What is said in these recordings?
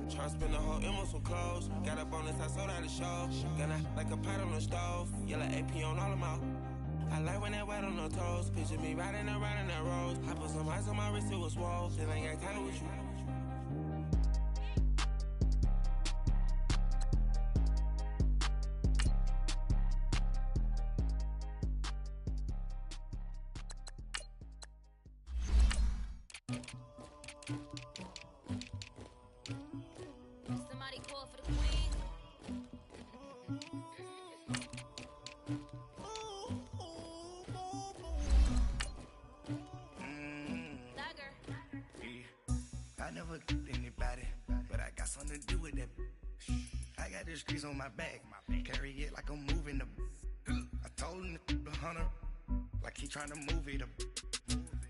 Tryna spend the whole M on some clothes. Got up on this, I sold out the show. Got like a pot on the stove. Yellow AP on all of my. I like when that wet on the toes. Picture me riding around in that rose. I put some ice on my wrist, it was swole. Still ain't got time with you. Somebody call for the queen. I never anybody, but I got something to do with that. I got the streets on my back, carry it like I'm moving the. I told him the hunter, like he trying to move it up.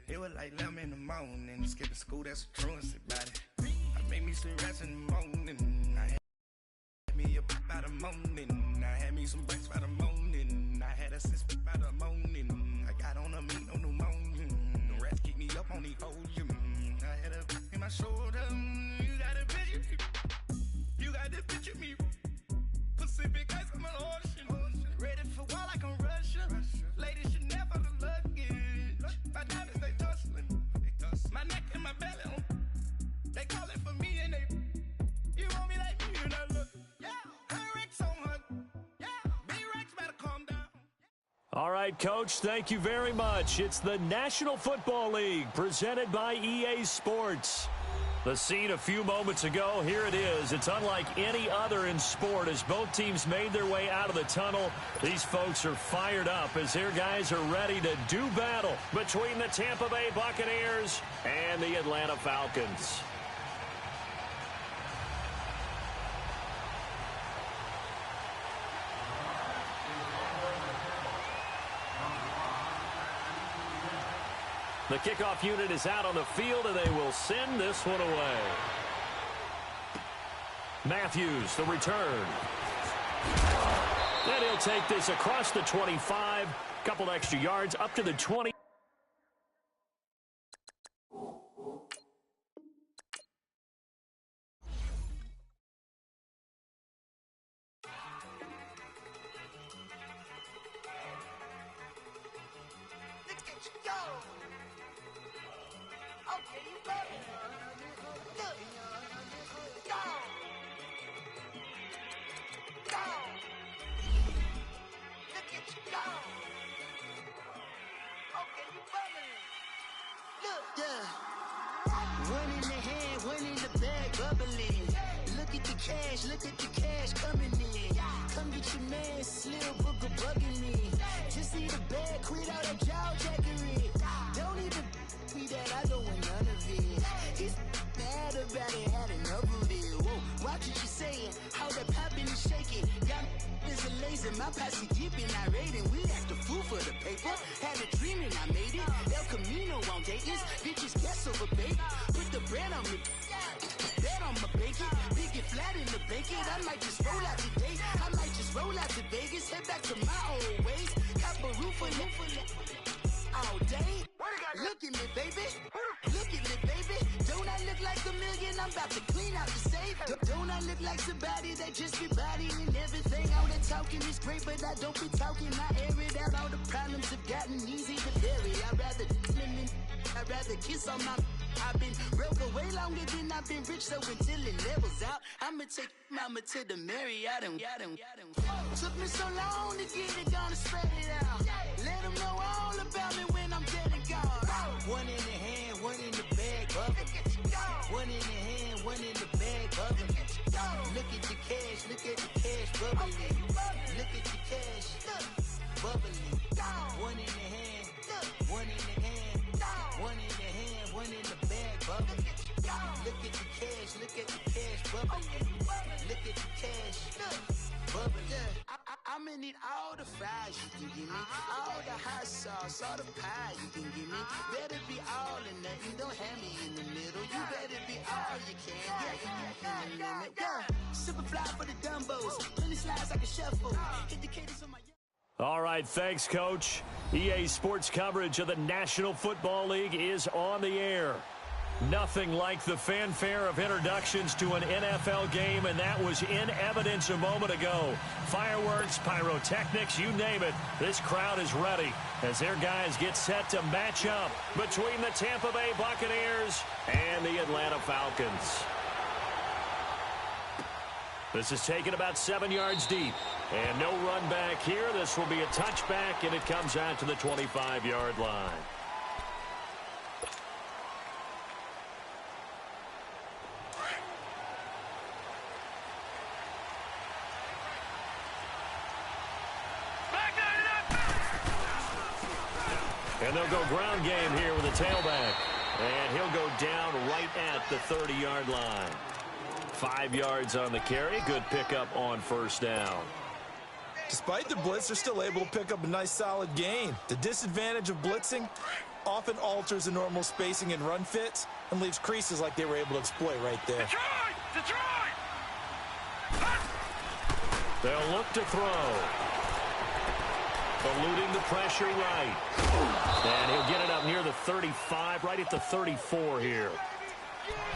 It was like 11 in the morning, skipping school, that's a truancy about it. I made me some rats in the morning. I had me up by the morning. I had me some breaks by the morning. I had a six by the morning. I got on a meat on the morning. The rats keep me up on the ocean. I had a in my shoulder. You got a picture. You got the picture me. Pacific ice on my ocean. Ready for war like I'm Russian. Ladies should never the luggage. My diamonds they tussling. My neck and my belly on. They calling for me and they. You want me like me and I look. Yeah, her Rex on her. Yeah, B-Rex better calm down. All right, Coach, thank you very much. It's the National Football League presented by EA Sports. The scene a few moments ago, here it is. It's unlike any other in sport as both teams made their way out of the tunnel. These folks are fired up as their guys are ready to do battle between the Tampa Bay Buccaneers and the Atlanta Falcons. The kickoff unit is out on the field, and they will send this one away. Matthews, the return. And he'll take this across the 25. Couple extra yards up to the 20. One in the hand, one in the bag, bubbling. Look at the cash coming in. Come get your man, Slim Booker bugging me. Just see the bag, quit all that jaw jackery. Don't even me that I don't want none of it. He's mad about it, had enough of it. Whoa, watch what you saying, how that poppin' and shaking. Got is a laser, my posse dipping, I raiding. We act a fool for the paper. Had a dream and I made it. El Camino on Dayton's, bitches guess over bait. Put the bread on me, bet on my bacon. Big it flat in the bacon. I might just roll out today. I might just roll out to Vegas. Head back to my old ways. Cop a roof for all day. Look at me, baby. Look at me, baby. Don't I look like a million? I'm about to clean out the safe. Don't I look like somebody that just be bodying everything? All the talking is great, but I don't be talking. I air it out. All the problems have gotten easy to bury. I'd rather kiss on my. I've been broke way longer than I've been rich, so until it levels out, I'ma take mama to the Marriott and took me so long to get it, gonna spread it out. Let them know all about me when I'm dead and gone. One in the hand, one in the bag, bubbling. One in the hand, one in the bag, bubbling. Look at the cash, bubbling. Look at the cash, bubbling. One in the hand, one in the hand, one in the hand, one in the bag, bubbling. Look at the cash, bubbling. Look at the cash, bubbling. I'ma need all the fries you can give me, all the hot sauce, all the pie you can give me. Better be all or nothing, don't have me in the middle. You better be all you can. Yeah. Super fly for the Dumbos, plenty slides like a shuffle. Hit the cadence on my. All right, thanks, Coach. EA Sports coverage of the National Football League is on the air. Nothing like the fanfare of introductions to an NFL game, and that was in evidence a moment ago. Fireworks, pyrotechnics, you name it. This crowd is ready as their guys get set to match up between the Tampa Bay Buccaneers and the Atlanta Falcons. This is taken about 7 yards deep. And no run back here. This will be a touchback, and it comes out to the 25-yard line. And they'll go ground game here with a tailback. And he'll go down right at the 30-yard line. 5 yards on the carry. Good pickup on first down. Despite the blitz, they're still able to pick up a nice, solid gain. The disadvantage of blitzing often alters the normal spacing and run fits and leaves creases like they were able to exploit right there. Detroit! They'll look to throw. Eluding the pressure right. And he'll get it up near the 35, right at the 34 here.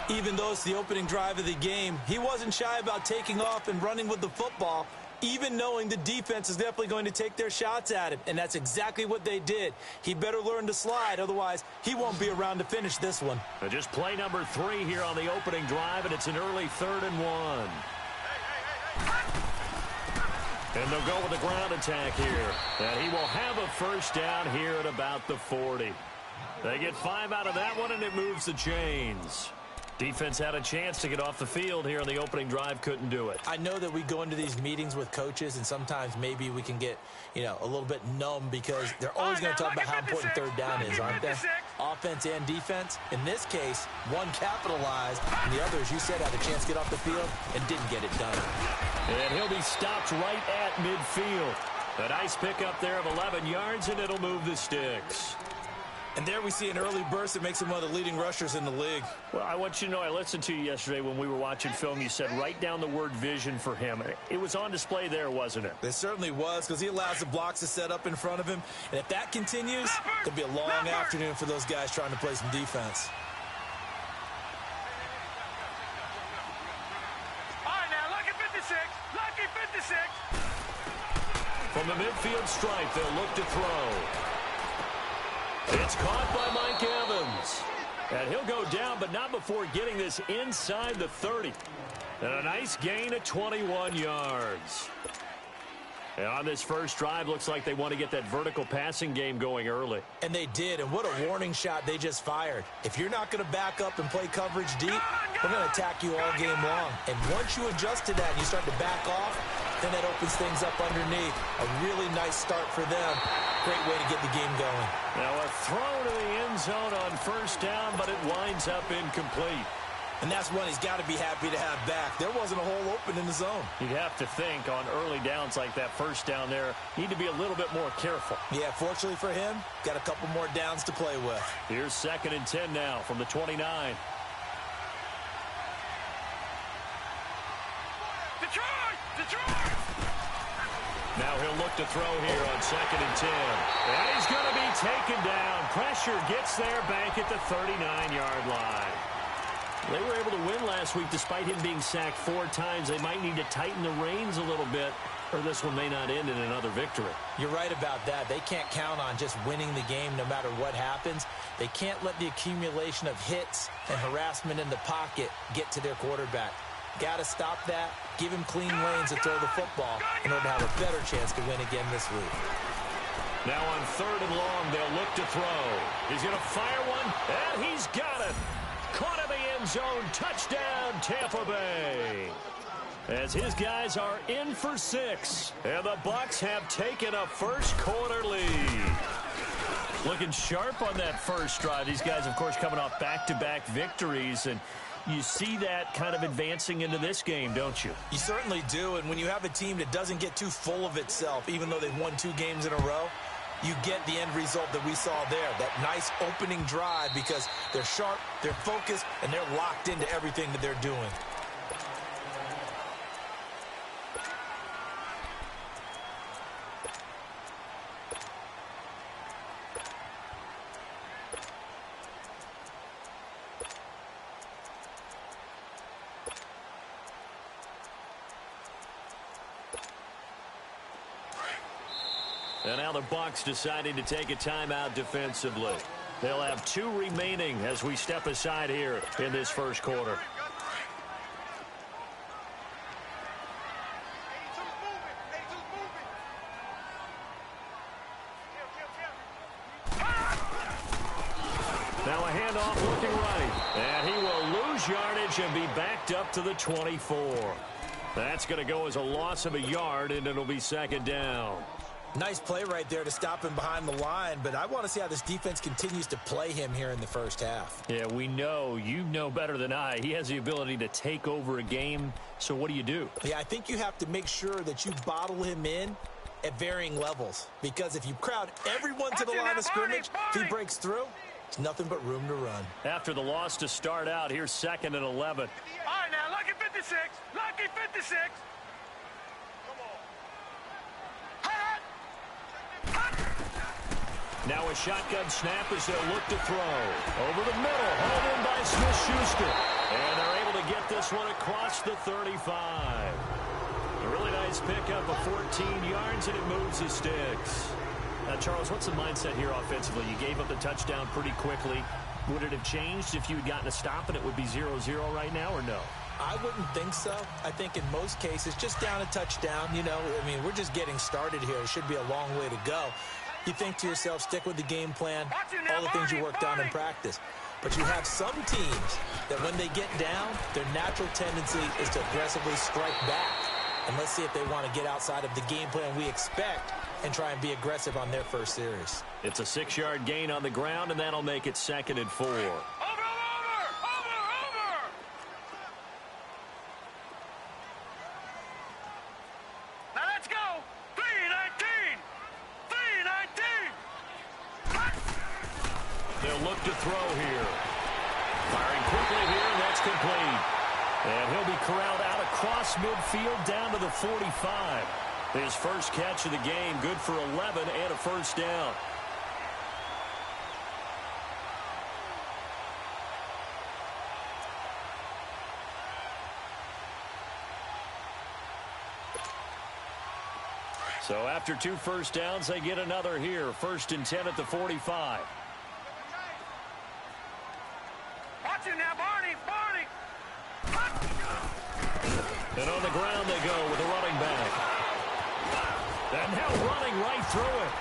Even though it's the opening drive of the game, he wasn't shy about taking off and running with the football, even knowing the defense is definitely going to take their shots at him. And that's exactly what they did. He better learn to slide, otherwise he won't be around to finish this one. Just play number 3 here on the opening drive, and it's an early 3rd and 1. And they'll go with the ground attack here. And he will have a first down here at about the 40. They get 5 out of that one, and it moves the chains. Defense had a chance to get off the field here on the opening drive, couldn't do it. I know that we go into these meetings with coaches, and sometimes maybe we can get, a little bit numb because they're always going to talk about how important third down is, aren't they? Offense and defense. In this case, one capitalized, and the other, as you said, had a chance to get off the field and didn't get it done. And he'll be stopped right at midfield. A nice pickup there of 11 yards, and it'll move the sticks. And there we see an early burst that makes him one of the leading rushers in the league. Well, I want you to know, I listened to you yesterday when we were watching film. You said write down the word vision for him. It was on display there, wasn't it? It certainly was, because he allows the blocks to set up in front of him. And if that continues, it'll be a long afternoon for those guys trying to play some defense. All right, now, lucky 56. Lucky 56. From the midfield stripe, they'll look to throw. It's caught by Mike Evans. And he'll go down, but not before getting this inside the 30. And a nice gain of 21 yards. And on this first drive, looks like they want to get that vertical passing game going early. And they did, and what a warning shot they just fired. If you're not going to back up and play coverage deep, we're going to attack you all game long. And once you adjust to that and you start to back off, then that opens things up underneath. A really nice start for them. Great way to get the game going. Now a throw to the end zone on first down, but it winds up incomplete. And that's one he's got to be happy to have back. There wasn't a hole open in the zone. You'd have to think on early downs like that first down there, need to be a little bit more careful. Yeah, fortunately for him, got a couple more downs to play with. Here's 2nd and 10 now from the 29. Detroit! Now he'll look to throw here on 2nd and 10. And he's going to be taken down. Pressure gets there back at the 39-yard line. They were able to win last week despite him being sacked 4 times. They might need to tighten the reins a little bit, or this one may not end in another victory. You're right about that. They can't count on just winning the game no matter what happens. They can't let the accumulation of hits and harassment in the pocket get to their quarterback. Got to stop that, give him clean lanes to throw the football in order to have a better chance to win again this week. Now on 3rd and long, they'll look to throw. He's going to fire one, and he's got it. Caught in the end zone, touchdown, Tampa Bay. As his guys are in for 6, and the Bucs have taken a first quarter lead. Looking sharp on that first drive. These guys, of course, coming off back-to-back victories, and you see that kind of advancing into this game, don't you? You certainly do, and when you have a team that doesn't get too full of itself, even though they've won 2 games in a row, you get the end result that we saw there, that nice opening drive, because they're sharp, they're focused, and they're locked into everything that they're doing. And now the Bucs deciding to take a timeout defensively. They'll have 2 remaining as we step aside here in this first quarter. Now a handoff looking right. And he will lose yardage and be backed up to the 24. That's going to go as a loss of a yard, and it'll be second down. Nice play right there to stop him behind the line, but I want to see how this defense continues to play him here in the first half. Yeah, we know. You know better than I. He has the ability to take over a game, so what do? Yeah, I think you have to make sure that you bottle him in at varying levels, because if you crowd everyone to the line of scrimmage, if he breaks through, it's nothing but room to run. After the loss to start out, here's 2nd and 11. All right, now, lucky 56. Lucky 56. Now a shotgun snap as they'll look to throw. Over the middle, hauled in by Smith-Schuster. And they're able to get this one across the 35. A really nice pickup of 14 yards, and it moves the sticks. Now, Charles, what's the mindset here offensively? You gave up the touchdown pretty quickly. Would it have changed if you had gotten a stop and it would be 0-0 right now, or no? I wouldn't think so. I think in most cases, just down a touchdown, I mean, we're just getting started here. It should be a long way to go. You think to yourself, stick with the game plan, all the things you worked on in practice. But you have some teams that when they get down, their natural tendency is to aggressively strike back. And let's see if they want to get outside of the game plan we expect and try and be aggressive on their first series. It's a 6-yard gain on the ground, and that'll make it 2nd and 4. They'll look to throw here. Firing quickly here, and that's complete. And he'll be corralled out across midfield down to the 45. His first catch of the game, good for 11 and a first down. So after 2 first downs, they get another here. 1st and 10 at the 45. Watch it now, Barney. And on the ground they go with a running back. And now running right through it.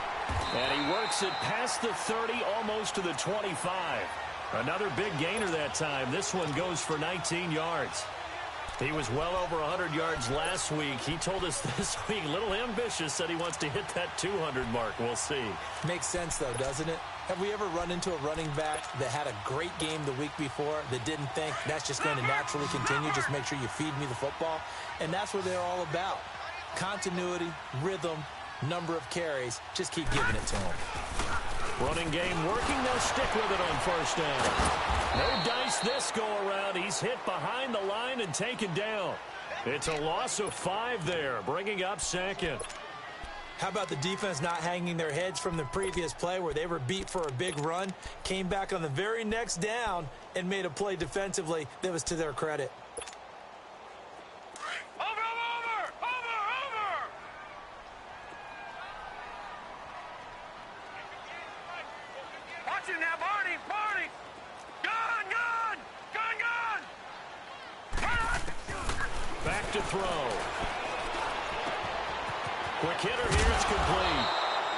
And he works it past the 30, almost to the 25. Another big gainer that time. This one goes for 19 yards. He was well over 100 yards last week. He told us this week, a little ambitious, said he wants to hit that 200 mark. We'll see. Makes sense, though, doesn't it? Have we ever run into a running back that had a great game the week before that didn't think that's just going to naturally continue? Just make sure you feed me the football. And that's what they're all about. Continuity, rhythm, number of carries. Just keep giving it to them. Running game working. They'll stick with it on first down. No dice this go-around. He's hit behind the line and taken down. It's a loss of 5 there, bringing up 2nd. How about the defense not hanging their heads from the previous play where they were beat for a big run, came back on the very next down, and made a play defensively that was to their credit. Watch it now, Barney. Back to throw. Quick hitter here, it's complete.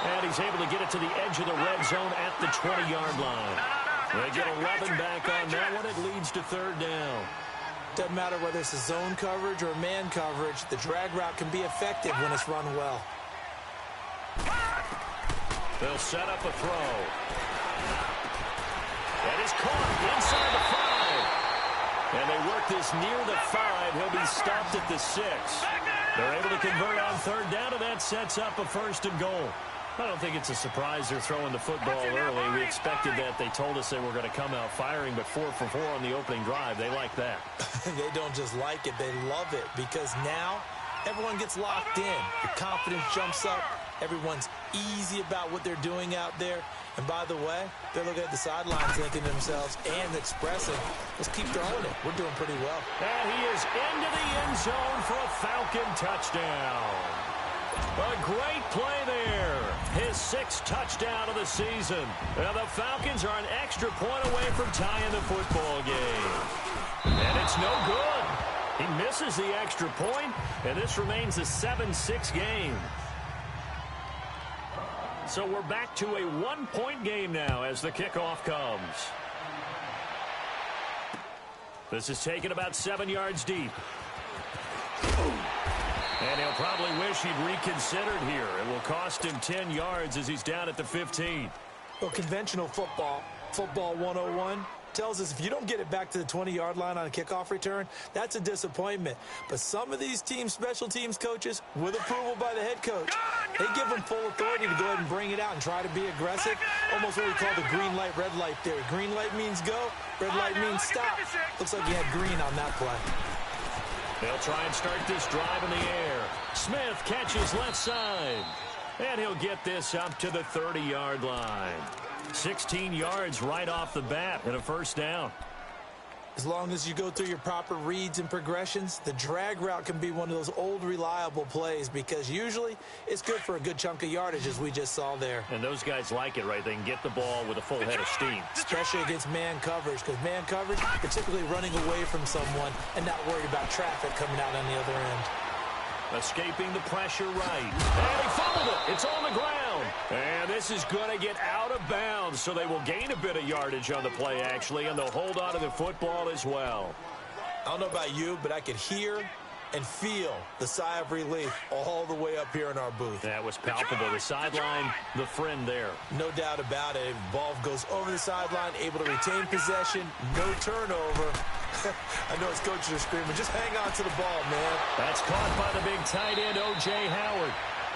And he's able to get it to the edge of the red zone at the 20-yard line. They get 11 back on that one. It leads to 3rd down. Doesn't matter whether it's a zone coverage or man coverage, the drag route can be effective when it's run well. They'll set up a throw. That is caught inside the 5. And they work this near the 5. He'll be stopped at the 6. They're able to convert on 3rd down, and that sets up a 1st and goal. I don't think it's a surprise they're throwing the football early. We expected that. They told us they were going to come out firing, but 4 for 4 on the opening drive. They like that. They don't just like it. They love it because now everyone gets locked in. The confidence jumps up. Everyone's easy about what they're doing out there. And by the way, they're looking at the sidelines thinking to themselves and expressing, let's keep throwing it. We're doing pretty well. And he is into the end zone for a Falcon touchdown. A great play there. his 6th touchdown of the season. And the Falcons are an extra point away from tying the football game. And it's no good. He misses the extra point, and this remains a 7-6 game. So we're back to a 1-point game now as the kickoff comes. This is taken about 7 yards deep. And he'll probably wish he'd reconsidered here. It will cost him 10 yards as he's down at the 15. Well, conventional football 101, tells us if you don't get it back to the 20-yard line on a kickoff return, that's a disappointment. But some of these teams, special teams coaches, with approval by the head coach, they give them full authority to go ahead and bring it out and try to be aggressive. Almost what we call the green light, red light theory. Green light means go, red light means stop. Looks like he had green on that play. They'll try and start this drive in the air. Smith catches left side. And he'll get this up to the 30-yard line. 16 yards right off the bat and a first down. As long as you go through your proper reads and progressions, the drag route can be one of those old reliable plays because usually it's good for a good chunk of yardage as we just saw there. And those guys like it, right? They can get the ball with a full head of steam. Especially against man coverage, because man coverage, particularly running away from someone and not worried about traffic coming out on the other end. Escaping the pressure right. And he fumbled it. It's on the ground. And this is going to get out of bounds, so they will gain a bit of yardage on the play, actually, and they'll hold on to the football as well. I don't know about you, but I could hear and feel the sigh of relief all the way up here in our booth. That was palpable. The sideline, the friend there. No doubt about it. Ball goes over the sideline, able to retain possession, no turnover. I know his coaches are screaming, just hang on to the ball, man. That's caught by the big tight end, O.J. Howard.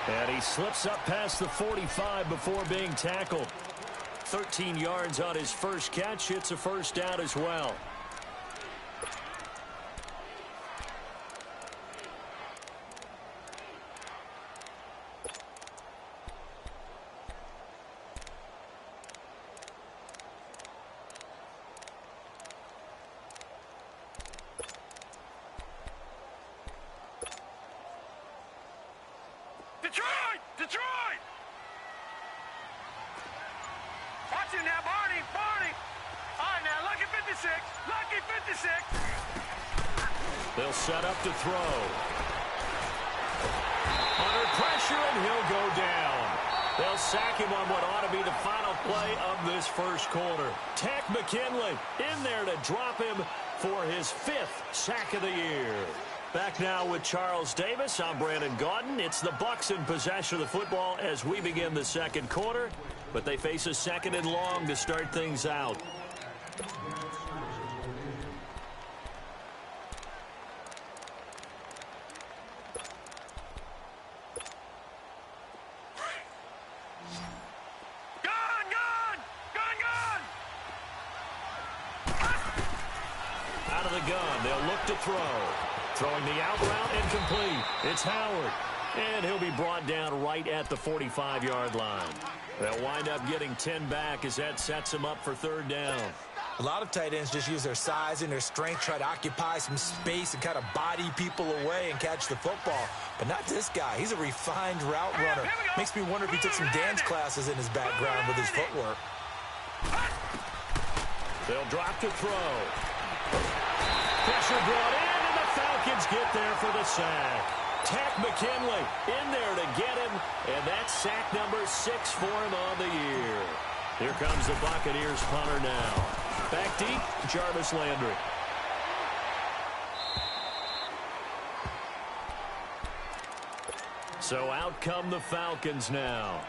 And he slips up past the 45 before being tackled. 13 yards on his first catch. It's a first down as well. Detroit! Watch him now, Barney! All right, now, lucky 56! They'll set up to throw. Under pressure, and he'll go down. They'll sack him on what ought to be the final play of this first quarter. Takk McKinley in there to drop him for his 5th sack of the year. Back now with Charles Davis. I'm Brandon Gaudin. It's the Bucs in possession of the football as we begin the second quarter, but they face a 2nd and long to start things out. Out of the gun, they'll look to throw. Throwing the out route and complete. It's Howard. And he'll be brought down right at the 45-yard line. They'll wind up getting 10 back as that sets him up for 3rd down. A lot of tight ends just use their size and their strength, try to occupy some space and kind of body people away and catch the football. But not this guy. He's a refined route runner. Makes me wonder if he took some dance classes in his background with his footwork. They'll drop to throw. Pressure brought in. Falcons get there for the sack. Takk McKinley in there to get him, and that's sack number 6 for him on the year. Here comes the Buccaneers punter now. Back deep, Jarvis Landry. So out come the Falcons now.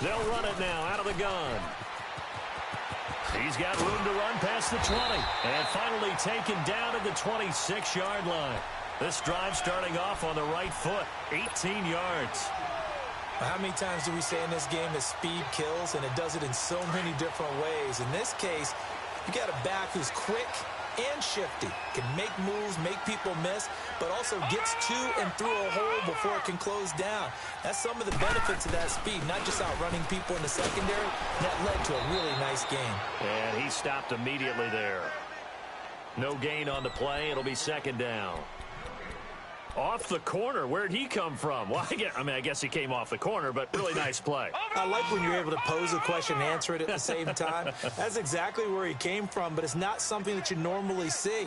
They'll run it now out of the gun. He's got room to run past the 20. And finally taken down at the 26-yard line. This drive starting off on the right foot. 18 yards. How many times do we say in this game that speed kills, and it does it in so many different ways? In this case, you got a back who's quick, and shifty. Can make moves, make people miss, but also gets to and through a hole before it can close down. That's some of the benefits of that speed, not just outrunning people in the secondary. That led to a really nice game. And he stopped immediately there. No gain on the play. It'll be second down. Off the corner. Where'd he come from? Well, I guess he came off the corner, but really nice play. I like when you're able to pose a question and answer it at the same time. That's exactly where he came from, but it's not something that you normally see.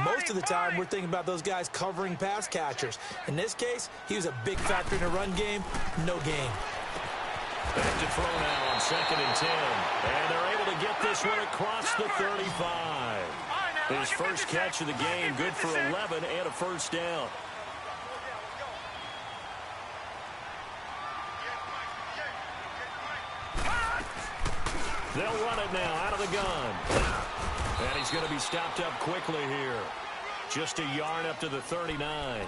Most of the time, we're thinking about those guys covering pass catchers. In this case, he was a big factor in the run game. No gain. Back to throw now on 2nd and 10. And they're able to get this one across the 35. His first catch of the game, good for 11 and a first down. They'll run it now out of the gun. And he's going to be stopped up quickly here. Just a yard up to the 39.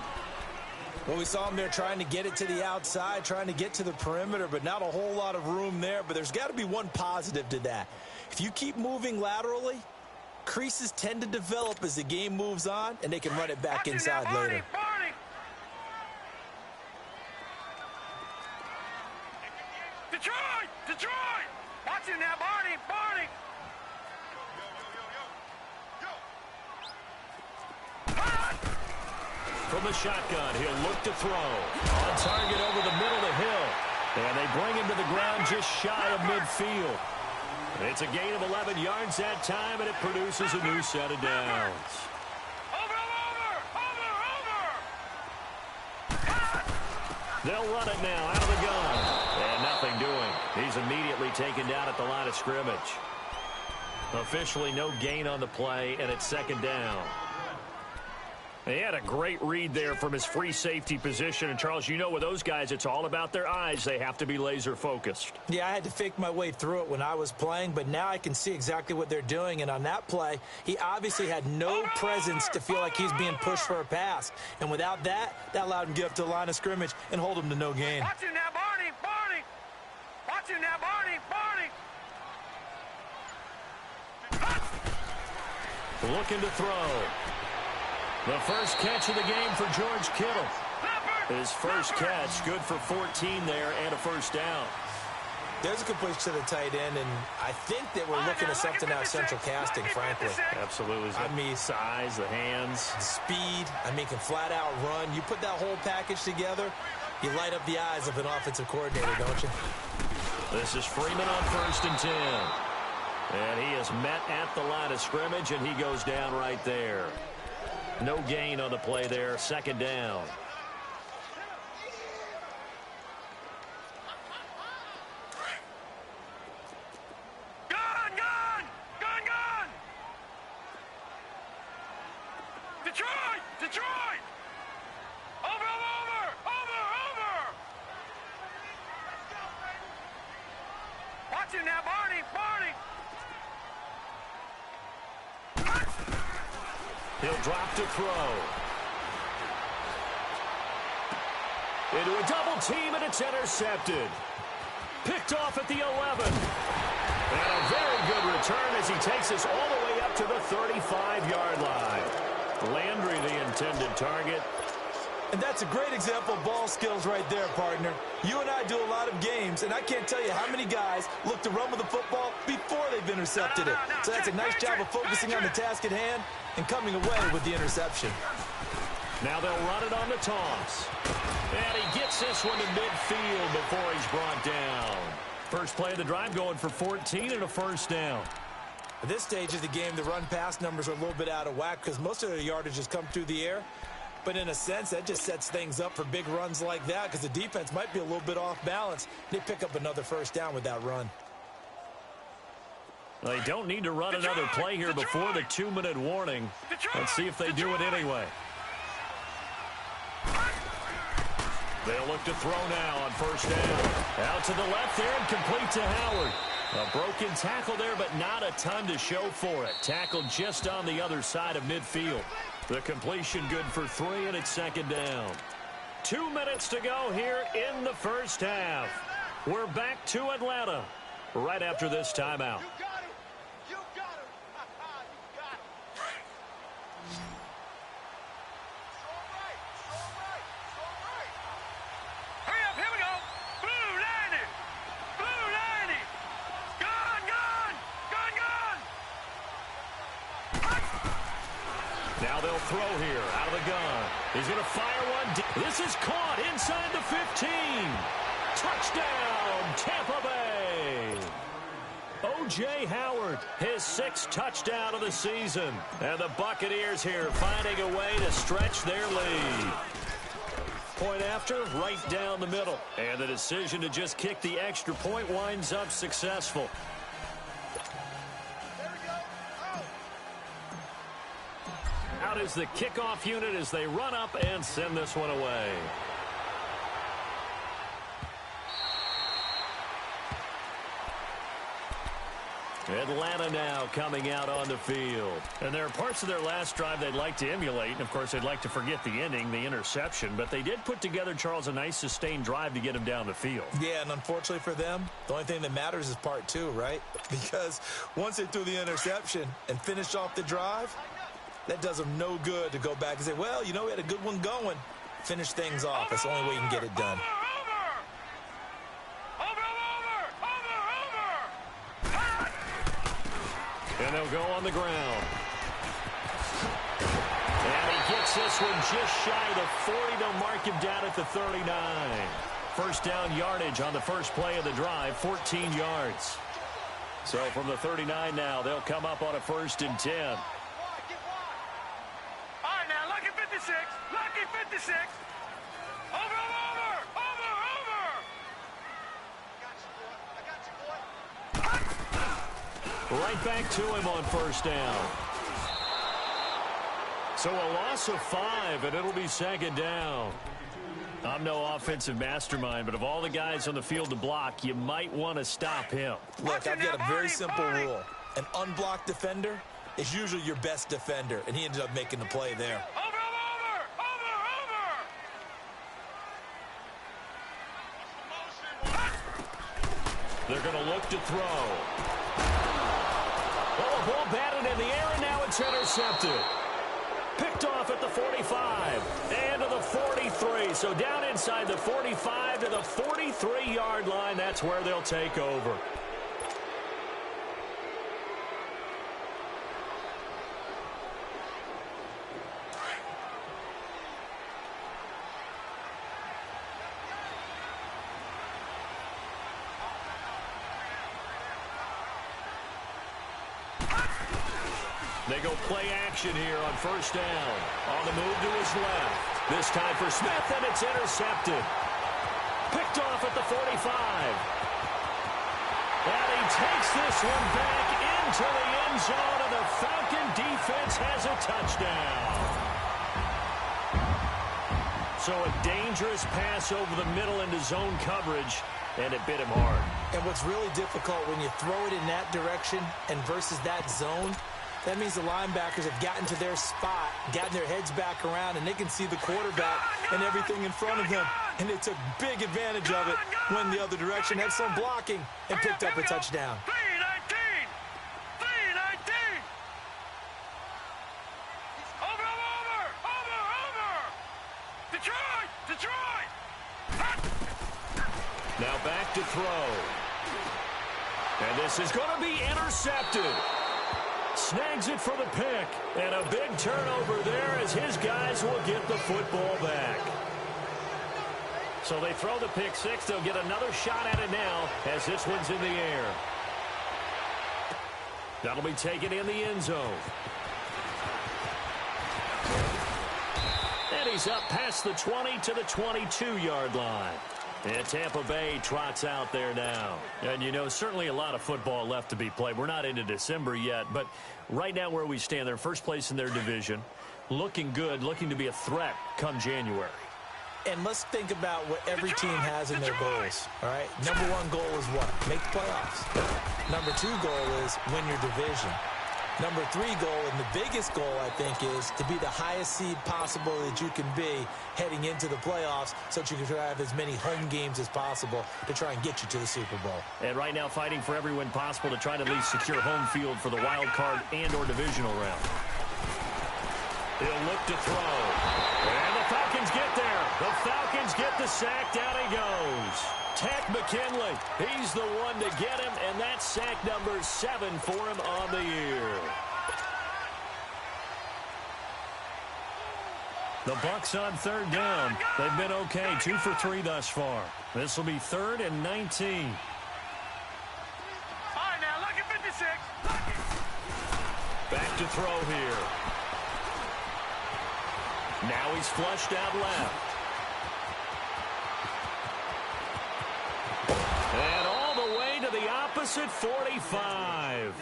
Well, we saw him there trying to get it to the outside, trying to get to the perimeter, but not a whole lot of room there. But there's got to be one positive to that. If you keep moving laterally, creases tend to develop as the game moves on, and they can run it back inside later. Detroit! Watching now, Barney! From the shotgun, he'll look to throw. On target over the middle to Hill. And they bring him to the ground just shy of midfield. It's a gain of 11 yards that time, and it produces a new set of downs. Over! They'll run it now out of the gun. And nothing doing. He's immediately taken down at the line of scrimmage. Officially no gain on the play, and it's second down. He had a great read there from his free safety position. And, Charles, you know with those guys, it's all about their eyes. They have to be laser focused. Yeah, I had to fake my way through it when I was playing, but now I can see exactly what they're doing. And on that play, he obviously had no presence to feel like he's being pushed for a pass. And without that, that allowed him to get up to the line of scrimmage and hold him to no gain. Watch it now, Barney! Watch it now, Barney! Looking to throw. The first catch of the game for George Kittle. His first catch, good for 14 there and a first down. There's a completion to the tight end, and I think that we're looking at something out of central casting, frankly. Absolutely. I mean, size, the hands. The speed, can flat out run. You put that whole package together, you light up the eyes of an offensive coordinator, don't you? This is Freeman on 1st and 10. And he is met at the line of scrimmage, and he goes down right there. No gain on the play there, second down. Gun! Detroit! Over! Watch it now, Barney! He'll drop to throw. Into a double team, and it's intercepted. Picked off at the 11. And a very good return as he takes us all the way up to the 35-yard line. Landry, the intended target. And that's a great example of ball skills right there, partner. You and I do a lot of games, and I can't tell you how many guys look to run with the football before they've intercepted it. So that's a nice job of focusing on the task at hand and coming away with the interception. Now they'll run it on the toss. And he gets this one to midfield before he's brought down. First play of the drive going for 14 and a first down. At this stage of the game, the run-pass numbers are a little bit out of whack because most of their yardage has come through the air. But in a sense, that just sets things up for big runs like that because the defense might be a little bit off balance. They pick up another first down with that run. They don't need to run another play here before the 2-minute warning. Let's see if they do it anyway. They'll look to throw now on first down. Out to the left there and complete to Howard. A broken tackle there, but not a ton to show for it. Tackled just on the other side of midfield. The completion good for 3, and it's second down. 2 minutes to go here in the first half. We're back to Atlanta right after this timeout. Now they'll throw here out of the gun. He's going to fire one. This is caught inside the 15. Touchdown, Tampa Bay. O.J. Howard, his 6th touchdown of the season. And the Buccaneers here finding a way to stretch their lead. Point after, right down the middle. And the decision to just kick the extra point winds up successful. Out is the kickoff unit as they run up and send this one away. Atlanta now coming out on the field. And there are parts of their last drive they'd like to emulate. And, of course, they'd like to forget the ending, the interception. But they did put together, Charles, a nice sustained drive to get him down the field. Yeah, and unfortunately for them, the only thing that matters is part 2, right? Because once they threw the interception and finished off the drive, that does them no good to go back and say, well, you know, we had a good one going. Finish things off. That's the only way you can get it done. And they'll go on the ground. And he gets this one just shy of the 40. They'll mark him down at the 39. First down yardage on the first play of the drive, 14 yards. So from the 39 now, they'll come up on a 1st and 10. All right, now, lucky 56. Lucky 56. Over. Right back to him on 1st down. So a loss of 5, and it'll be 2nd down. I'm no offensive mastermind, but of all the guys on the field to block, you might want to stop him. Look, I've got a very simple rule. An unblocked defender is usually your best defender, and he ended up making the play there. Over. They're going to look to throw. Oh, ball batted in the air, and now it's intercepted. Picked off at the 45 and to the 43. So down inside the 45 to the 43-yard line. That's where they'll take over. They go play action here on 1st down. On the move to his left. This time for Smith, and it's intercepted. Picked off at the 45. And he takes this one back into the end zone, and the Falcon defense has a touchdown. So a dangerous pass over the middle into zone coverage, and it bit him hard. And what's really difficult when you throw it in that direction and versus that zone, that means the linebackers have gotten to their spot, gotten their heads back around, and they can see the quarterback and everything in front of them. And they took big advantage of it, went the other direction, had some blocking, and picked up a touchdown. 319. Over. Detroit. Now back to throw. And this is going to be intercepted. Snags it for the pick. And a big turnover there as his guys will get the football back. So they throw the pick six. They'll get another shot at it now as this one's in the air. That'll be taken in the end zone. And he's up past the 20 to the 22-yard line. And Tampa Bay trots out there now. And, you know, certainly a lot of football left to be played. We're not into December yet, but right now where we stand, they're first place in their division. Looking good, looking to be a threat come January. And let's think about what every team has in their goals, all right? Number one goal is what? Make the playoffs. Number two goal is win your division. Number three goal, and the biggest goal, I think, is to be the highest seed possible that you can be heading into the playoffs so that you can have as many home games as possible to try and get you to the Super Bowl. And right now fighting for every win possible to try to at least secure home field for the wild card and or divisional round. He'll look to throw. And the Falcons get there. The Falcons get the sack. Down he goes. Takk McKinley, he's the one to get him, and that's sack number 7 for him on the year. The Bucs on third down. They've been okay, 2 for 3 thus far. This will be 3rd and 19. All right, now, look at 56. Back to throw here. Now he's flushed out left. And all the way to the opposite 45.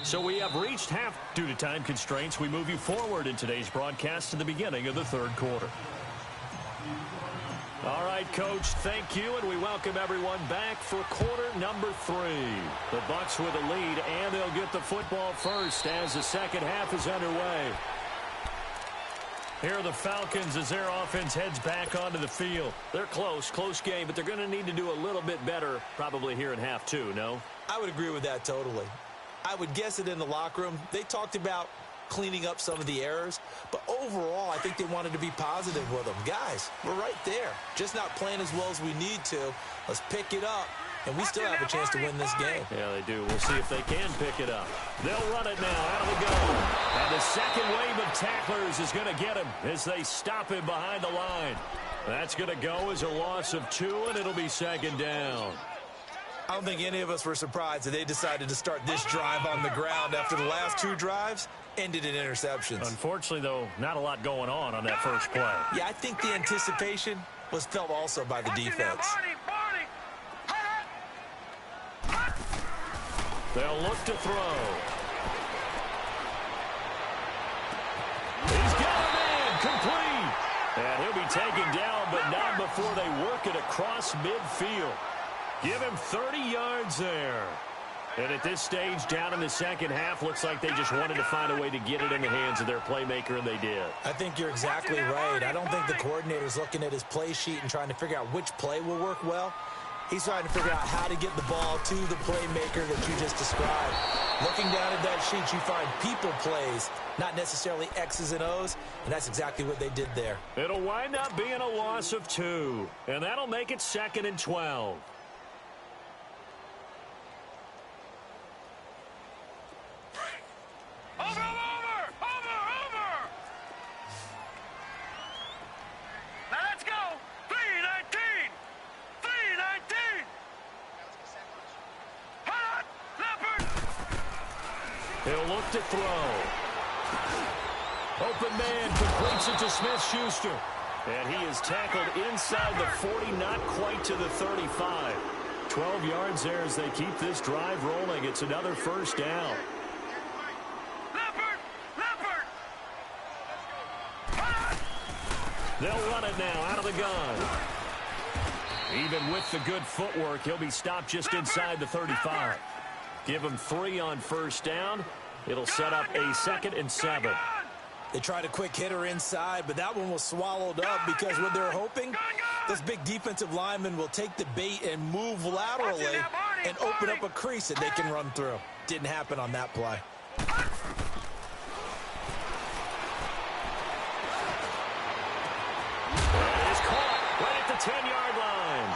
So we have reached half. Due to time constraints, we move you forward in today's broadcast to the beginning of the 3rd quarter. All right, Coach, thank you, and we welcome everyone back for quarter number 3. The Bucs with a lead, and they'll get the football first as the second half is underway. Here are the Falcons as their offense heads back onto the field. They're close game, but they're going to need to do a little bit better probably here in half 2, no? I would agree with that totally. I would guess it in the locker room. They talked about cleaning up some of the errors, but overall, I think they wanted to be positive with them. Guys, we're right there. Just not playing as well as we need to. Let's pick it up, and we still have a chance to win this game. Yeah, they do. We'll see if they can pick it up. They'll run it now out of the gun. And the second wave of tacklers is going to get him as they stop him behind the line. That's going to go as a loss of 2, and it'll be 2nd down. I don't think any of us were surprised that they decided to start this drive on the ground after the last 2 drives ended in interceptions. Unfortunately, though, not a lot going on that first play. Yeah, I think the anticipation was felt also by the defense. They'll look to throw. He's got a man complete. And he'll be taken down, but not before they work it across midfield. Give him 30 yards there. And at this stage, down in the second half, looks like they just wanted to find a way to get it in the hands of their playmaker, and they did. I think you're exactly right. I don't think the coordinator's looking at his play sheet and trying to figure out which play will work well. He's trying to figure out how to get the ball to the playmaker that you just described. Looking down at that sheet, you find people plays, not necessarily X's and O's, and that's exactly what they did there. It'll wind up being a loss of 2, and that'll make it 2nd and 12. Over! Now let's go! 3-19! 3-19! Hot! Leopard! He'll look to throw. Open man completes it to Smith-Schuster. And he is tackled inside the 40, not quite to the 35. 12 yards there as they keep this drive rolling. It's another 1st down. They'll run it now out of the gun. Even with the good footwork, he'll be stopped just inside the 35. Give him 3 on 1st down. It'll set up a 2nd and 7. They tried a quick hitter inside, but that one was swallowed up because what they're hoping, this big defensive lineman will take the bait and move laterally and open up a crease that they can run through. Didn't happen on that play. The 10-yard line.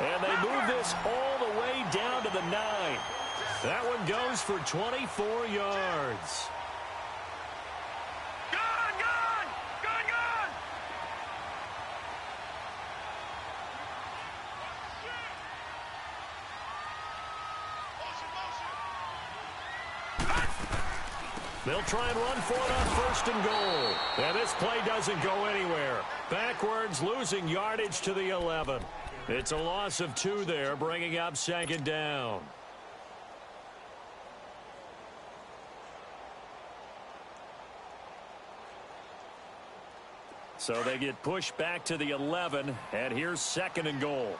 And they move this all the way down to the 9. That one goes for 24 yards. Gone! They'll try and run for it on 1st and goal. And this play doesn't go anywhere. Backwards, losing yardage to the 11. It's a loss of 2 there, bringing up 2nd down. So they get pushed back to the 11, and here's 2nd and goal.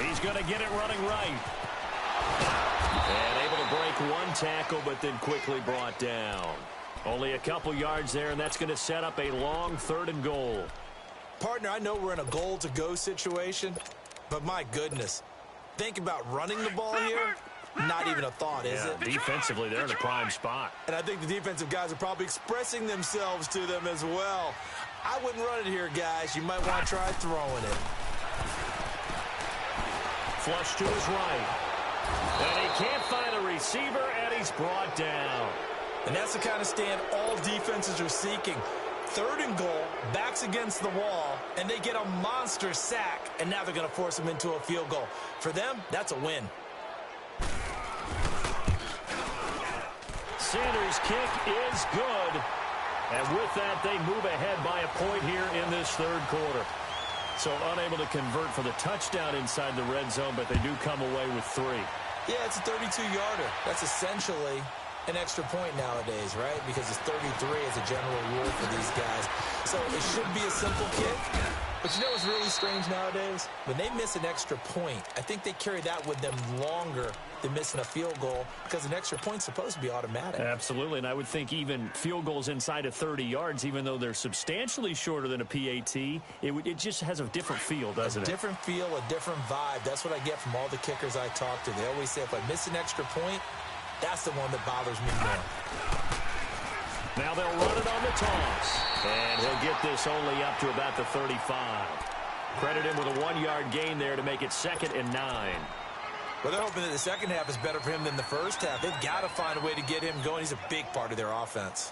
He's going to get it running right. And able to break 1 tackle, but then quickly brought down. Only a couple yards there, and that's going to set up a long 3rd and goal. Partner, I know we're in a goal-to-go situation, but my goodness. Think about running the ball here. Not even a thought, is it? Defensively, they're in a prime spot. And I think the defensive guys are probably expressing themselves to them as well. I wouldn't run it here, guys. You might want to try throwing it. Flush to his right. And he can't find a receiver, and he's brought down. And that's the kind of stand all defenses are seeking. 3rd and goal, backs against the wall, and they get a monster sack, and now they're going to force them into a field goal. For them, that's a win. Sanders' kick is good. And with that, they move ahead by a point here in this 3rd quarter. So unable to convert for the touchdown inside the red zone, but they do come away with 3. Yeah, it's a 32-yarder. That's essentially an extra point nowadays, right? Because it's 33 as a general rule for these guys. So it should be a simple kick. But you know what's really strange nowadays? When they miss an extra point, I think they carry that with them longer than missing a field goal because an extra point's supposed to be automatic. Absolutely, and I would think even field goals inside of 30 yards, even though they're substantially shorter than a PAT, it just has a different feel, doesn't it? A different feel, a different vibe. That's what I get from all the kickers I talk to. They always say if I miss an extra point, that's the one that bothers me more. Now they'll run it on the toss. And he'll get this only up to about the 35. Credit him with a 1-yard gain there to make it 2nd and 9. Well, they're hoping that the second half is better for him than the first half. They've got to find a way to get him going. He's a big part of their offense.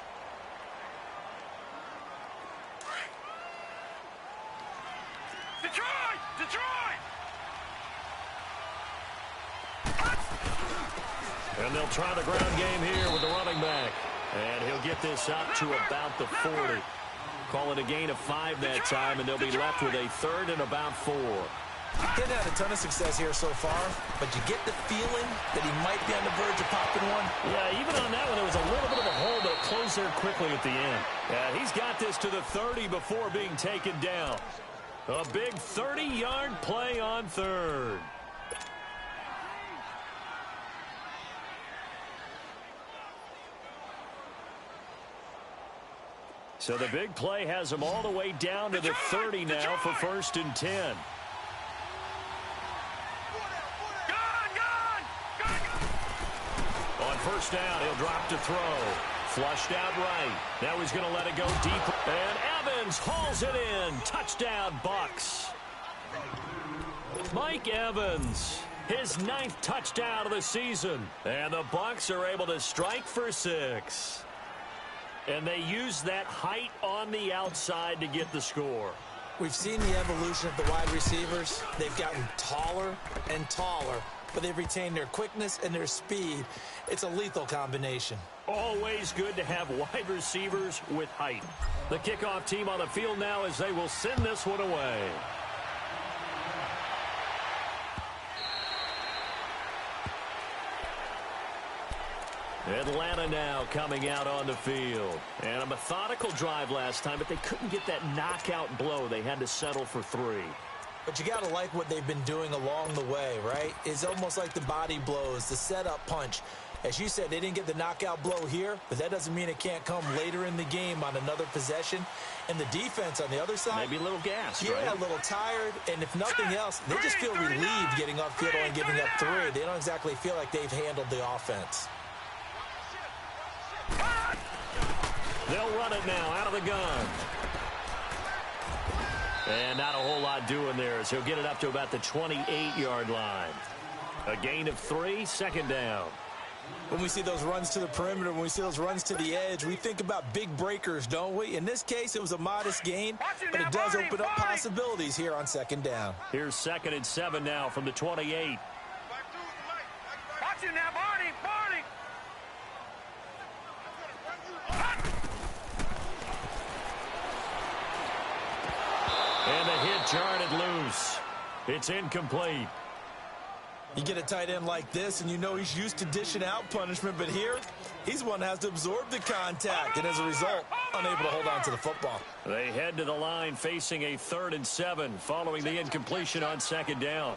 Detroit! Detroit! And they'll try the ground game here with the running back. And he'll get this up to about the 40. Call it a gain of 5 that time, and they'll be left with a 3rd and about 4. He hasn't had a ton of success here so far, but you get the feeling that he might be on the verge of popping one. Yeah, even on that one, there was a little bit of a hole, but it closed there quickly at the end. Yeah, he's got this to the 30 before being taken down. A big 30-yard play on 3rd. So the big play has him all the way down to the 30 now for 1st and 10. On 1st down, he'll drop to throw. Flushed out right. Now he's going to let it go deep. And Evans hauls it in. Touchdown, Bucs. Mike Evans, his 9th touchdown of the season. And the Bucs are able to strike for 6. And they use that height on the outside to get the score. We've seen the evolution of the wide receivers. They've gotten taller and taller, but they've retained their quickness and their speed. It's a lethal combination. Always good to have wide receivers with height. The kickoff team on the field now as they will send this one away. Atlanta now coming out on the field. And a methodical drive last time, but they couldn't get that knockout blow. They had to settle for 3. But you got to like what they've been doing along the way, right? It's almost like the body blows, the setup punch. As you said, they didn't get the knockout blow here, but that doesn't mean it can't come later in the game on another possession. And the defense on the other side, maybe a little gassed, yeah, right? A little tired. And if nothing else, they just feel relieved getting upfield and giving up 3. They don't exactly feel like they've handled the offense. They'll run it now out of the gun. And not a whole lot doing there as he'll get it up to about the 28-yard line. A gain of 3, 2nd down. When we see those runs to the perimeter, when we see those runs to the edge, we think about big breakers, don't we? In this case, it was a modest gain, but it does open up possibilities here on 2nd down. Here's 2nd and 7 now from the 28. Watch it now, Barney, Barney. And the hit jarred it loose. It's incomplete. You get a tight end like this, and you know he's used to dishing out punishment, but here, he's one that has to absorb the contact, and as a result, unable to hold on to the football. They head to the line facing a 3rd and 7 following the incompletion on 2nd down.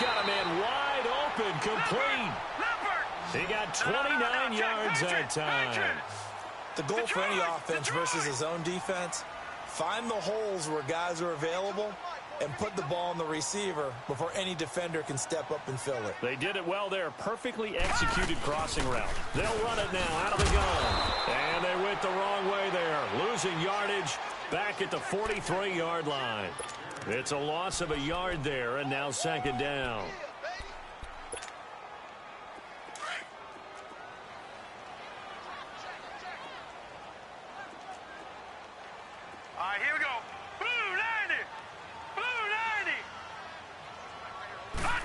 Got a man wide open, complete. He got 29 yards that time. The goal for any offense versus his own defense, find the holes where guys are available and put the ball on the receiver before any defender can step up and fill it. They did it well there. Perfectly executed crossing route. They'll run it now out of the gun. And they went the wrong way there. Losing yardage back at the 43-yard line. It's a loss of a yard there, and now second down. All right, here we go. Blue 90. Blue 90. Hut.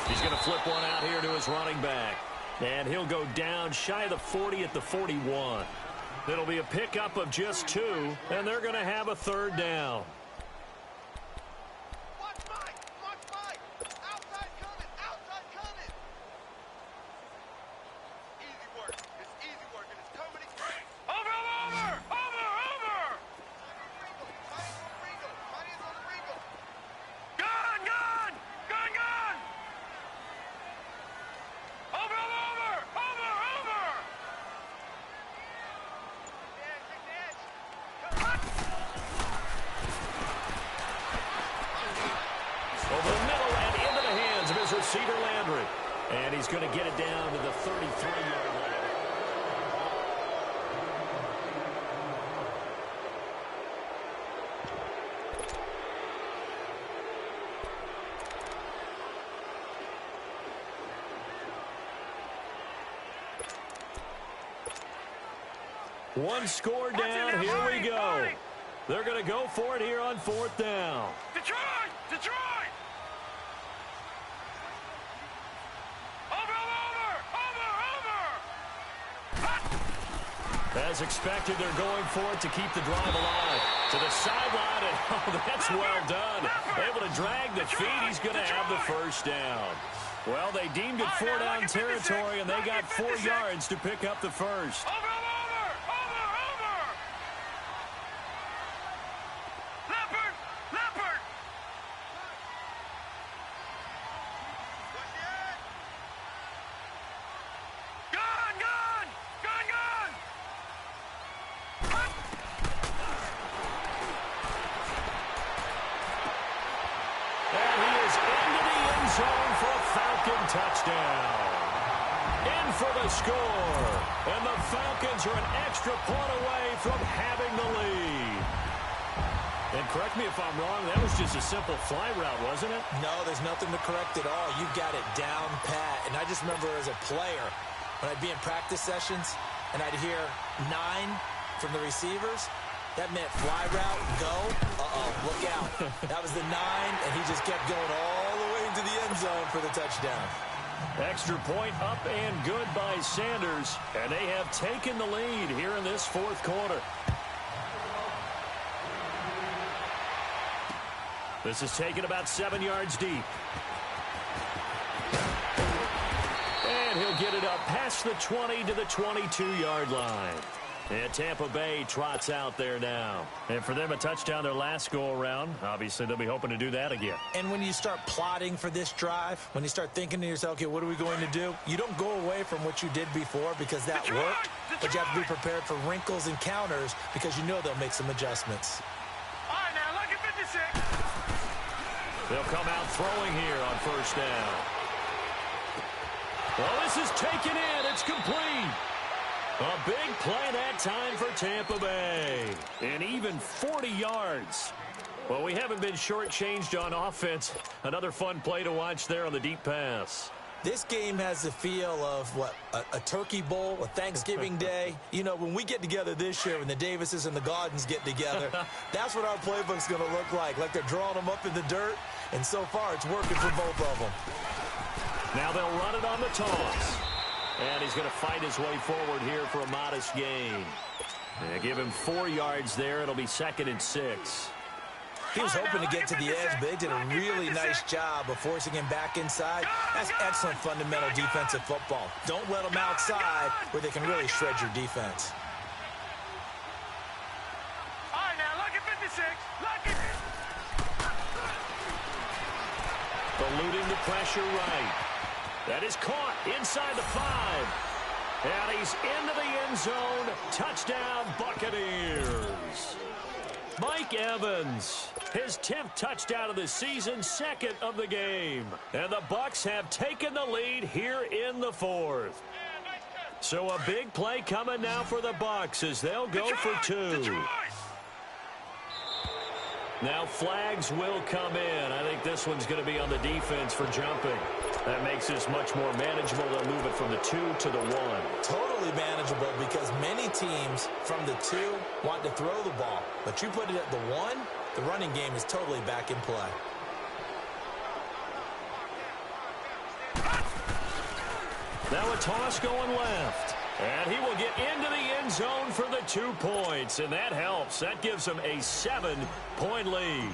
He's going to flip one out here to his running back. And he'll go down shy of the 40 at the 41. It'll be a pickup of just 2, and they're going to have a third down. Watch Mike. Watch Mike. Outside coming. Outside coming. Easy work. It's easy work, and it's coming. Over. Money's on the Ringo. Gun. Over. Over the middle and into the hands of his receiver, Landry. And he's going to get it down to the 33-yard line. One score down. Here we go. They're going to go for it here on fourth down. Detroit! As expected, they're going for it to keep the drive alive. To the sideline, and that's well done. Able to drag the feet. He's going to have the first down. Well, they deemed it 4-down territory, and they got 4 yards to pick up the first. Touchdown. In for the score. And the Falcons are an extra point away from having the lead. And correct me if I'm wrong, that was just a simple fly route, wasn't it? No, there's nothing to correct at all. You got it down pat. And I just remember as a player, when I'd be in practice sessions and I'd hear 9 from the receivers, that meant fly route, go, look out. That was the 9, and he just kept going all the way into the end zone for the touchdown. Extra point up and good by Sanders, and they have taken the lead here in this fourth quarter. This is taken about 7 yards deep. And he'll get it up past the 20 to the 22-yard line. And Tampa Bay trots out there now. And for them, a touchdown their last go-around. Obviously, they'll be hoping to do that again. And when you start plotting for this drive, when you start thinking to yourself, okay, what are we going to do? You don't go away from what you did before because that worked. But you have to be prepared for wrinkles and counters because you know they'll make some adjustments. All right, now, look at 56. They'll come out throwing here on first down. Well, this is taken in. It's complete. A big play that time for Tampa Bay. And even 40 yards. Well, we haven't been shortchanged on offense. Another fun play to watch there on the deep pass. This game has the feel of, what, a turkey bowl, a Thanksgiving day. You know, when we get together this year, when the Davises and the Gaudens get together, that's what our playbook's going to look like they're drawing them up in the dirt. And so far, it's working for both of them. Now they'll run it on the toss. And he's going to fight his way forward here for a modest gain. They give him 4 yards there. It'll be 2nd and 6. He was hoping to get to the edge, but they did a really nice job of forcing him back inside. That's excellent fundamental defensive football. Don't let them outside where they can really shred your defense. All right, now, look at 56. Look at Eluding the pressure right. That is caught inside the 5. And he's into the end zone. Touchdown, Buccaneers. Mike Evans, his 10th touchdown of the season, second of the game. And the Bucs have taken the lead here in the fourth. So a big play coming now for the Bucs as they'll go for two. Now flags will come in. I think this one's going to be on the defense for jumping. That makes this much more manageable. They'll move it from the 2 to the 1. Totally manageable because many teams from the 2 want to throw the ball. But you put it at the 1, the running game is totally back in play. Now a toss going left. And he will get into the end zone for the 2 points. And that helps. That gives him a 7-point lead.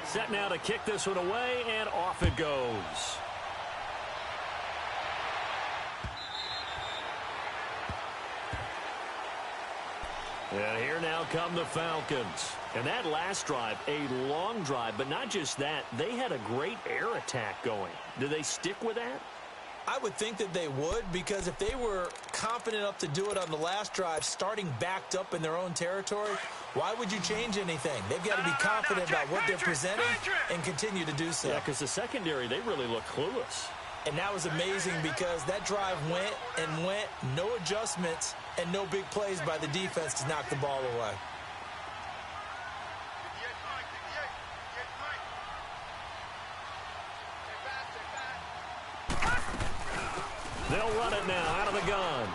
Set now to kick this one away, and off it goes. And here now come the Falcons. And that last drive, a long drive, but not just that. They had a great air attack going. Do they stick with that? I would think that they would, because if they were confident enough to do it on the last drive, starting backed up in their own territory, why would you change anything? They've got to be confident about what they're presenting and continue to do so. Yeah, because the secondary, they really look clueless. And that was amazing because that drive went and went, no adjustments and no big plays by the defense to knock the ball away. They'll run it now out of the gun.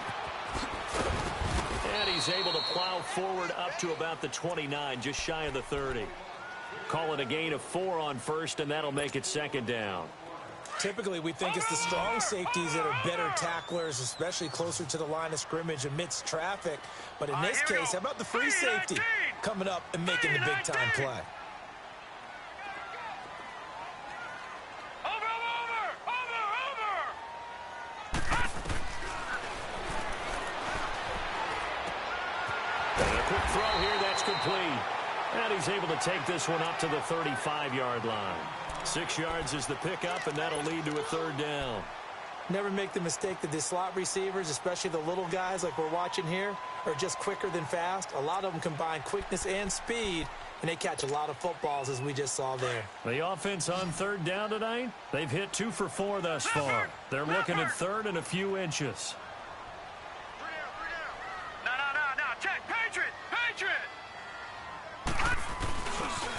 And he's able to plow forward up to about the 29, just shy of the 30. Call it a gain of 4 on first, and that'll make it second down. Typically, we think it's the strong safeties that are better tacklers, especially closer to the line of scrimmage amidst traffic. But in this case, how about the free safety coming up and making the big-time play? Throw here, that's complete. And he's able to take this one up to the 35-yard line. 6 yards is the pickup, and that'll lead to a third down. Never make the mistake that the slot receivers, especially the little guys like we're watching here, are just quicker than fast. A lot of them combine quickness and speed, and they catch a lot of footballs, as we just saw there. The offense on third down tonight, they've hit 2 for 4 thus far. They're looking at third and a few inches.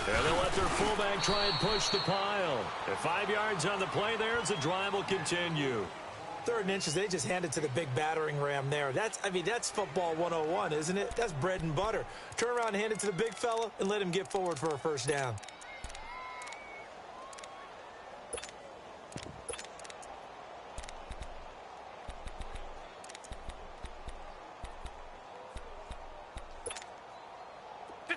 And they'll let their fullback try and push the pile. At 5 yards on the play there, as the drive will continue. 3rd and inches, they just handed to the big battering ram there. That's football 101, isn't it? That's bread and butter. Turn around and hand it to the big fella and let him get forward for a first down.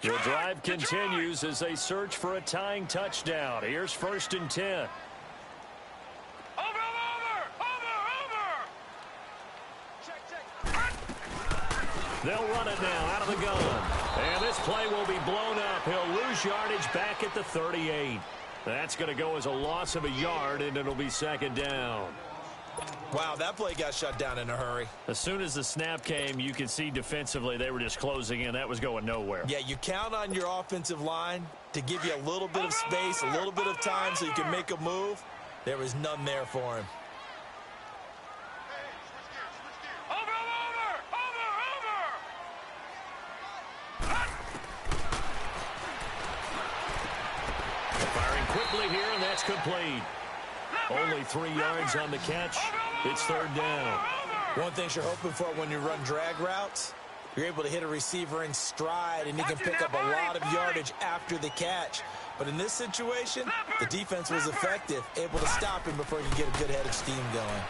The drive continues as they search for a tying touchdown. Here's 1st and 10. They'll run it now out of the gun. And this play will be blown up. He'll lose yardage back at the 38. That's going to go as a loss of a yard, and it'll be second down. Wow, that play got shut down in a hurry. As soon as the snap came, you could see defensively they were just closing in. That was going nowhere. Yeah, you count on your offensive line to give you a little bit of space, a little bit of time so you can make a move. There was none there for him. Firing quickly here, and that's complete. Only 3 yards on the catch. It's third down. One thing you're hoping for when you run drag routes, you're able to hit a receiver in stride, and he can pick up a lot of yardage after the catch. But in this situation, the defense was effective, able to stop him before he could get a good head of steam going.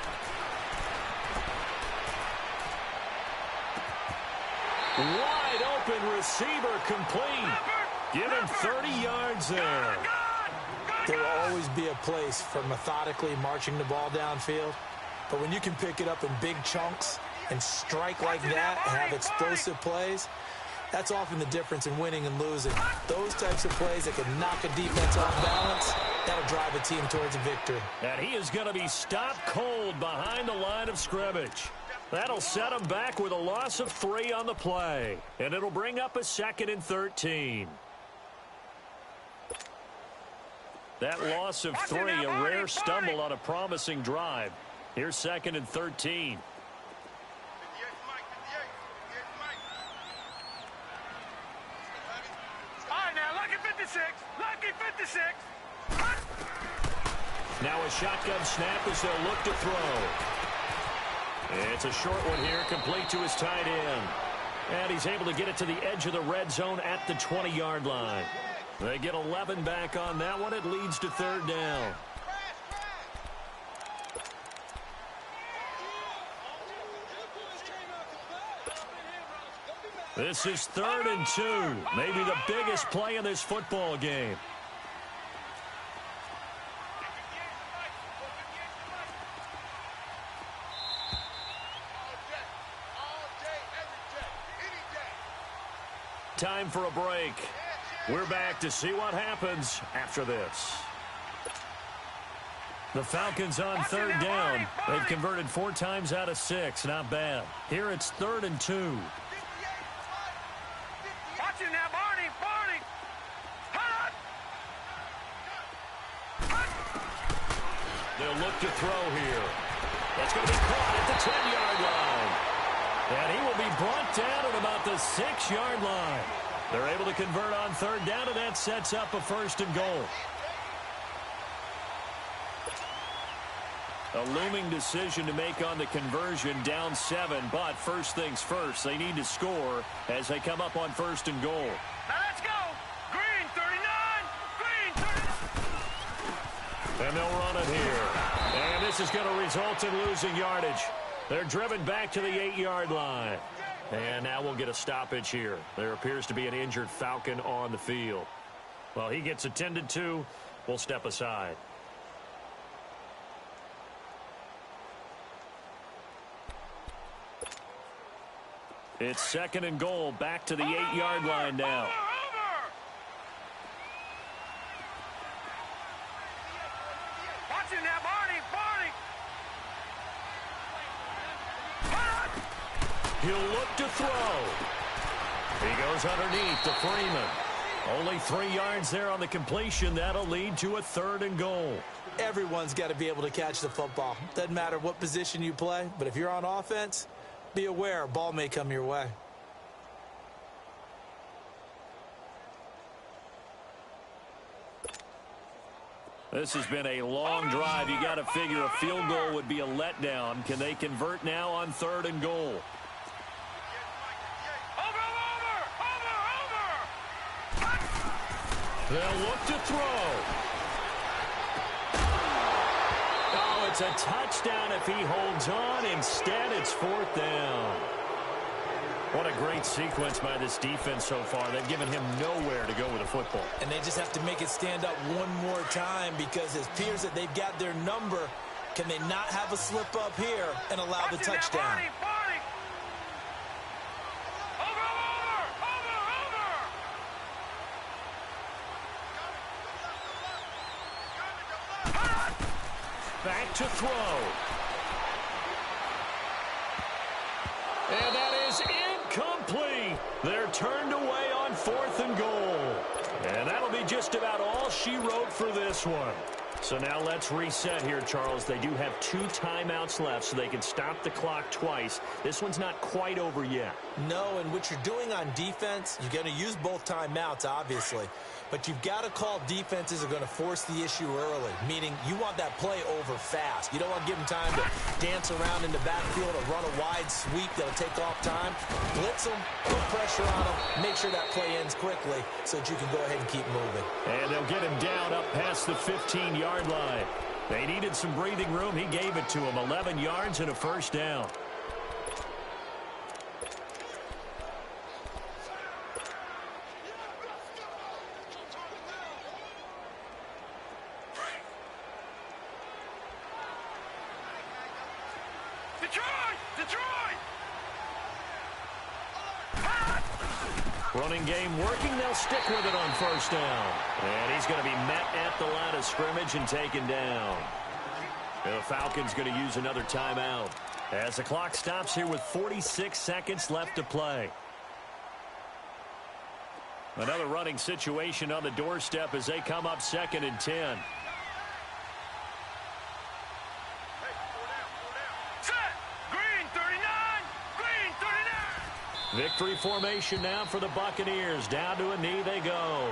Wide open receiver complete. Give him 30 yards there. There will always be a place for methodically marching the ball downfield. But when you can pick it up in big chunks and strike like that and have explosive plays, that's often the difference in winning and losing. Those types of plays that can knock a defense off balance, that'll drive a team towards a victory. And he is going to be stopped cold behind the line of scrimmage. That'll set them back with a loss of 3 on the play. And it'll bring up a 2nd and 13. That loss of 3, a rare stumble on a promising drive. Here's 2nd and 13. All right, now, lucky 56. Lucky 56. Now a shotgun snap as they'll look to throw. It's a short one here, complete to his tight end. And he's able to get it to the edge of the red zone at the 20-yard line. They get 11 back on that one. It leads to 3rd down. This is 3rd and 2. Maybe the biggest play in this football game. Time for a break. We're back to see what happens after this. The Falcons on 3rd down. They've converted 4 times out of 6. Not bad. Here it's 3rd and 2. Watch it now, Barney. Barney. Hut. They'll look to throw here. That's going to be caught at the 10-yard line. And he will be brought down at about the 6-yard line. They're able to convert on 3rd down, and that sets up a 1st and goal. A looming decision to make on the conversion, down 7, but first things first, they need to score as they come up on 1st and goal. Now let's go. Green 39. Green 39. And they'll run it here. And this is going to result in losing yardage. They're driven back to the 8-yard line. And now we'll get a stoppage here. There appears to be an injured Falcon on the field. Well, he gets attended to. We'll step aside. It's 2nd and goal, back to the 8-yard line now. Watch it now, Barney. Barney. He'll look to throw. He goes underneath to Freeman. Only 3 yards there on the completion. That'll lead to a 3rd and goal. Everyone's got to be able to catch the football. Doesn't matter what position you play, but if you're on offense, be aware a ball may come your way. This has been a long drive. You got to figure a field goal would be a letdown. Can they convert now on 3rd and goal? They'll look to throw. Oh, it's a touchdown if he holds on. Instead, it's 4th down. What a great sequence by this defense so far. They've given him nowhere to go with the football. And they just have to make it stand up one more time because it appears that they've got their number. Can they not have a slip up here and allow the touchdown? Back to throw. And that is incomplete. They're turned away on 4th and goal. And that'll be just about all she wrote for this one. So now let's reset here, Charles. They do have 2 timeouts left, so they can stop the clock twice. This one's not quite over yet. No, and what you're doing on defense, you're going to use both timeouts, obviously. But you've got to call defenses are going to force the issue early, meaning you want that play over fast. You don't want to give them time to dance around in the backfield or run a wide sweep that'll take off time. Blitz them, put pressure on them, make sure that play ends quickly so that you can go ahead and keep moving. And they'll get him down up past the 15-yard line. They needed some breathing room. He gave it to him. 11 yards and a 1st down. Running game working. They'll stick with it on 1st down. And he's going to be met at the line of scrimmage and taken down. And the Falcons going to use another timeout. As the clock stops here with 46 seconds left to play. Another running situation on the doorstep as they come up 2nd and 10. Victory formation now for the Buccaneers. Down to a knee they go.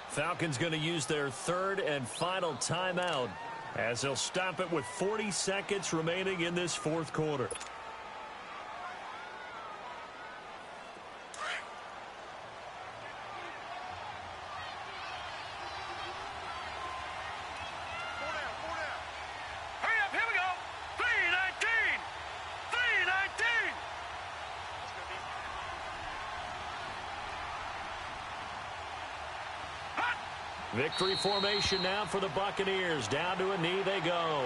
Falcons going to use their 3rd and final timeout as they'll stop it with 40 seconds remaining in this 4th quarter. Victory formation now for the Buccaneers. Down to a knee they go.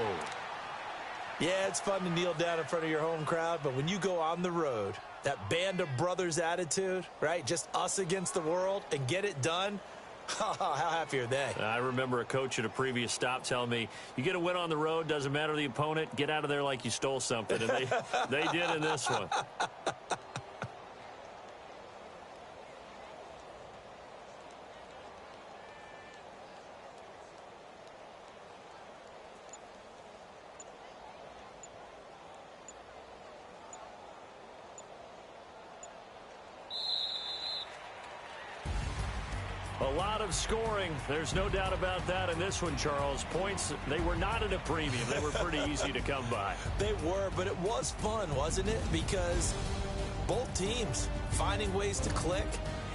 Yeah, it's fun to kneel down in front of your home crowd, but when you go on the road, that band of brothers attitude, right? Just us against the world and get it done. How happy are they? I remember a coach at a previous stop telling me, you get a win on the road, doesn't matter the opponent, get out of there like you stole something. And they did in this one. A lot of scoring. There's no doubt about that in this one, Charles. Points, they were not at a premium. They were pretty easy to come by. They were, but it was fun, wasn't it? Because both teams finding ways to click.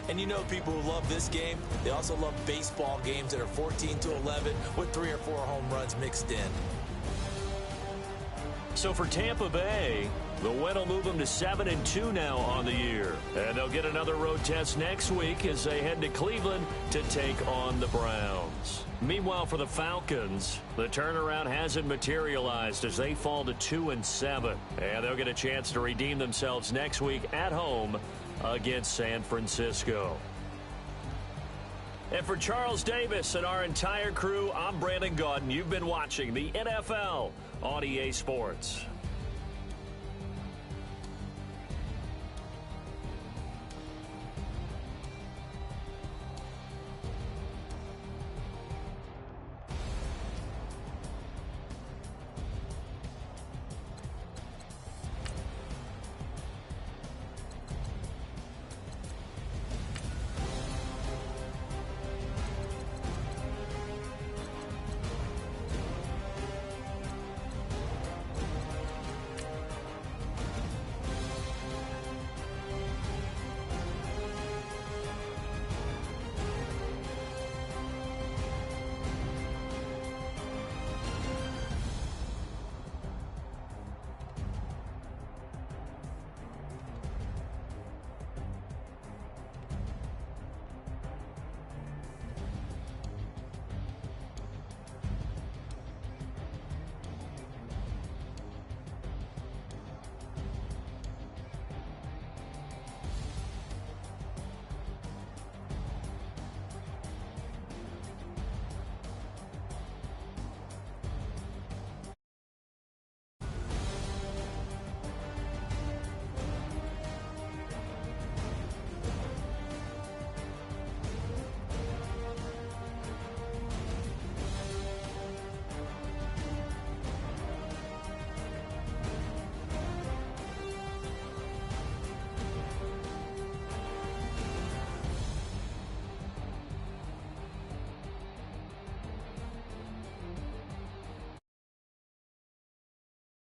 And you know people who love this game, they also love baseball games that are 14-11 with 3 or 4 home runs mixed in. So for Tampa Bay, the win will move them to 7-2 now on the year. And they'll get another road test next week as they head to Cleveland to take on the Browns. Meanwhile, for the Falcons, the turnaround hasn't materialized as they fall to 2-7. And they'll get a chance to redeem themselves next week at home against San Francisco. And for Charles Davis and our entire crew, I'm Brandon Gaudin. You've been watching the NFL on EA Sports.